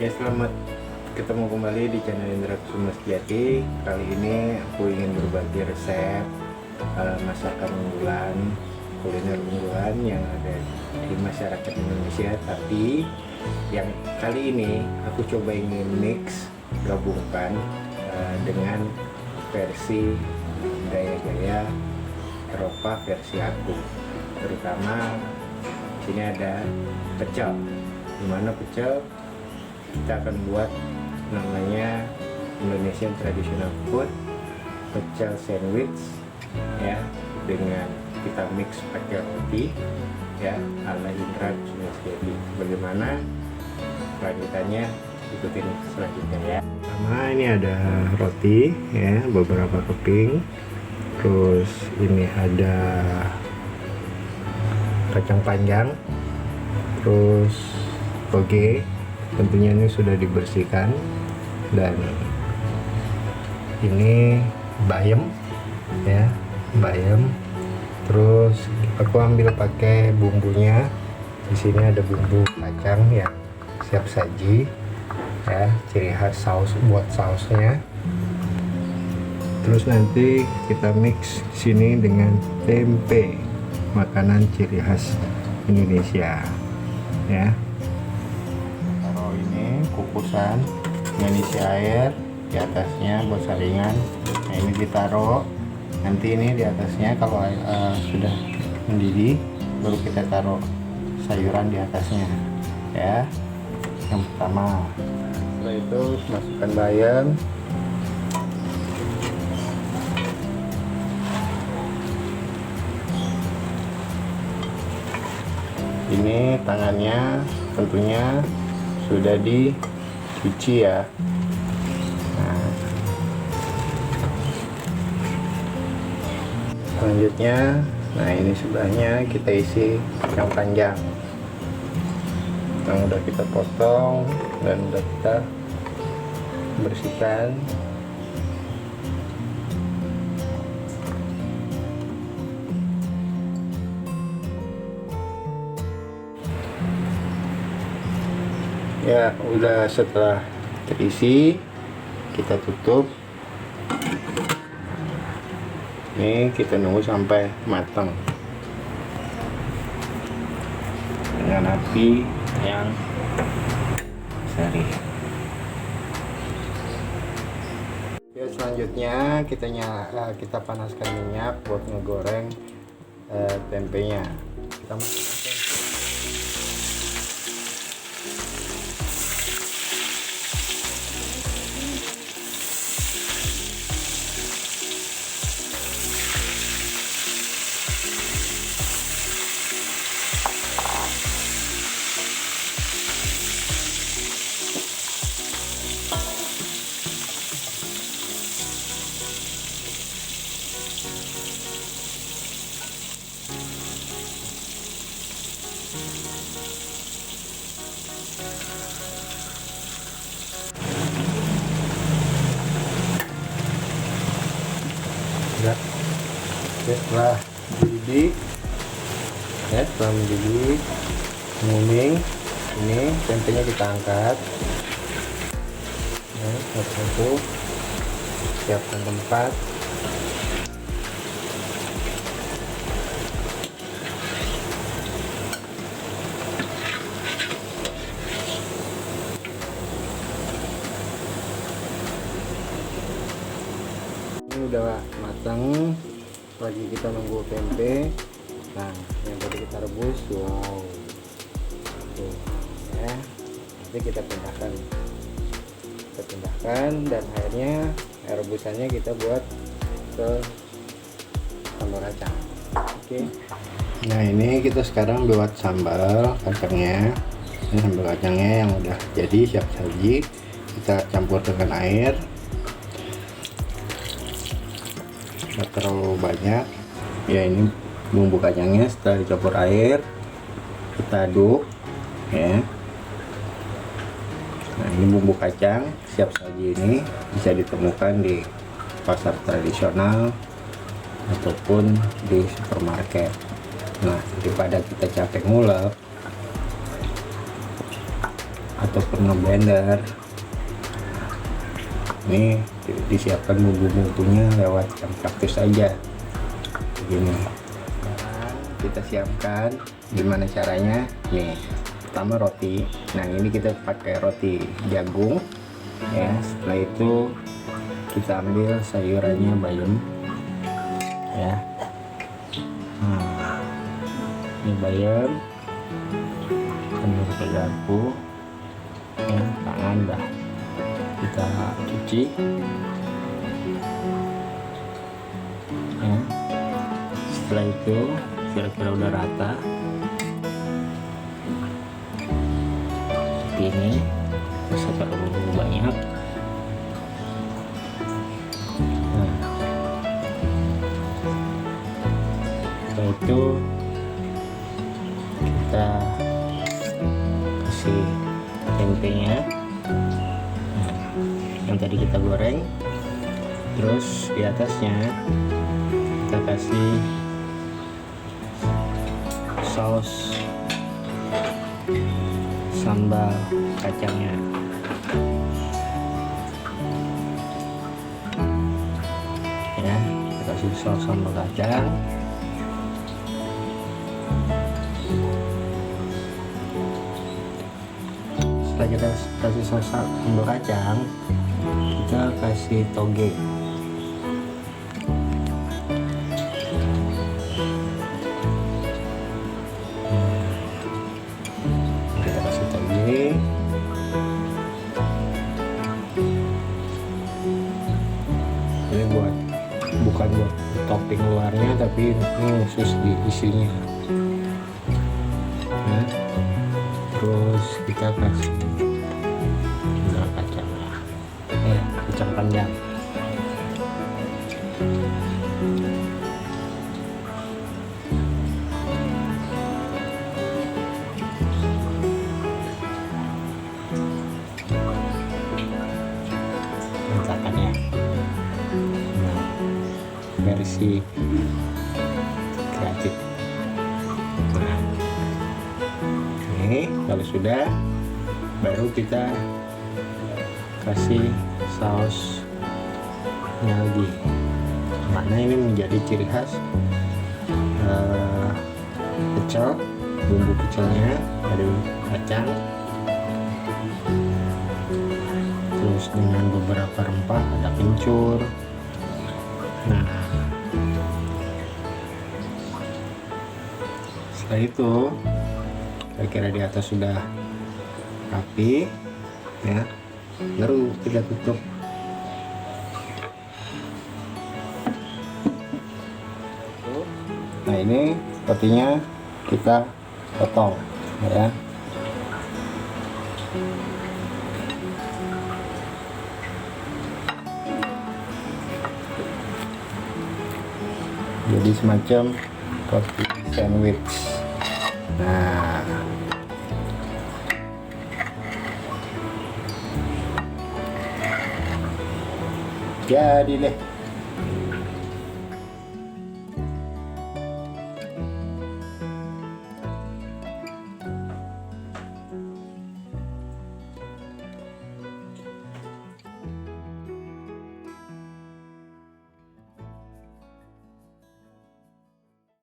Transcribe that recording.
Ya, selamat ketemu kembali di channel Indra Kusuma Setiati. Kali ini aku ingin berbagi resep masakan unggulan, kuliner unggulan yang ada di masyarakat Indonesia. Tapi yang kali ini aku coba ingin mix, gabungkan dengan versi gaya-gaya Eropa versi aku. Terutama sini ada pecel. Dimana pecel kita akan buat namanya Indonesian traditional food, pecel sandwich ya, dengan kita mix pakai roti ya, ala Indra Kusuma Setiati. Bagaimana lanjutannya, ikutin selanjutnya ya. Pertama ini ada roti ya, beberapa keping. Terus ini ada kacang panjang, terus toge, tentunya ini sudah dibersihkan, dan ini bayam ya, bayam. Terus aku ambil pakai bumbunya. Di sini ada bumbu kacang yang siap saji ya, ciri khas saus buat sausnya. Terus nanti kita mix sini dengan tempe, makanan ciri khas Indonesia ya. Taruh ini kukusan, isi air di atasnya buat saringan. Nah, ini ditaruh, nanti ini di atasnya kalau sudah mendidih baru kita taruh sayuran di atasnya ya. Yang pertama, setelah itu masukkan bayam, ini tangannya tentunya sudah dicuci ya. Nah, selanjutnya, nah ini sebelahnya kita isi kacang panjang yang udah kita potong dan udah kita bersihkan. Ya, udah setelah terisi kita tutup. Ini kita nunggu sampai matang dengan api yang seri. Ya, selanjutnya kita panaskan minyak buat ngegoreng tempenya. Kita masukkan ya. Setelah mendidih ya, setelah mendidih menguning, ini tempenya kita angkat ya, satu-satu siapkan tempat. Ini udah matang, lagi kita nunggu tempe. Nah, yang tadi kita rebus, wow, tuh ya, nanti kita pindahkan dan air rebusannya kita buat ke sambal kacang. Oke. Nah, ini kita sekarang buat sambal kacangnya. Ini sambal kacangnya yang udah jadi siap saji, kita campur dengan air. Nggak terlalu banyak ya, ini bumbu kacangnya. Setelah dicampur air kita aduk ya. Nah, ini bumbu kacang siap saji, ini bisa ditemukan di pasar tradisional ataupun di supermarket. Nah, daripada kita capek ngulek, ataupun ngeblender. Ini disiapkan bumbu-bumbunya lewat yang praktis aja begini. Kita siapkan gimana caranya nih. Pertama roti. Nah ini kita pakai roti jagung ya. Setelah itu kita ambil sayurannya bayam ya. Ini bayam ke garpu ya, tangan dah kita cuci ya. Setelah itu kira-kira udah rata seperti ini, bisa terlalu banyak. Setelah itu kita kasih tempenya yang tadi kita goreng, terus di atasnya kita kasih saus sambal kacangnya ya. Kita kasih saus sambal kacang. Setelah kita kasih saus sambal kacang, kita kasih toge. Kita kasih toge. Ini bukan buat topping luarnya, tapi ini khusus di isinya. Nah, terus kita kasih kacangnya ya, kacang panjang. Letakkannya versi kreatif. Nah, ini kalau sudah, baru kita kasih sausnya lagi, mana ini menjadi ciri khas pecel. Bumbu pecelnya dari kacang, terus dengan beberapa rempah, ada kencur. Nah, setelah itu kira-kira di atas sudah rapi ya, baru kita tutup. Nah ini rotinya kita potong ya. Jadi semacam roti sandwich. Nah, jadi deh.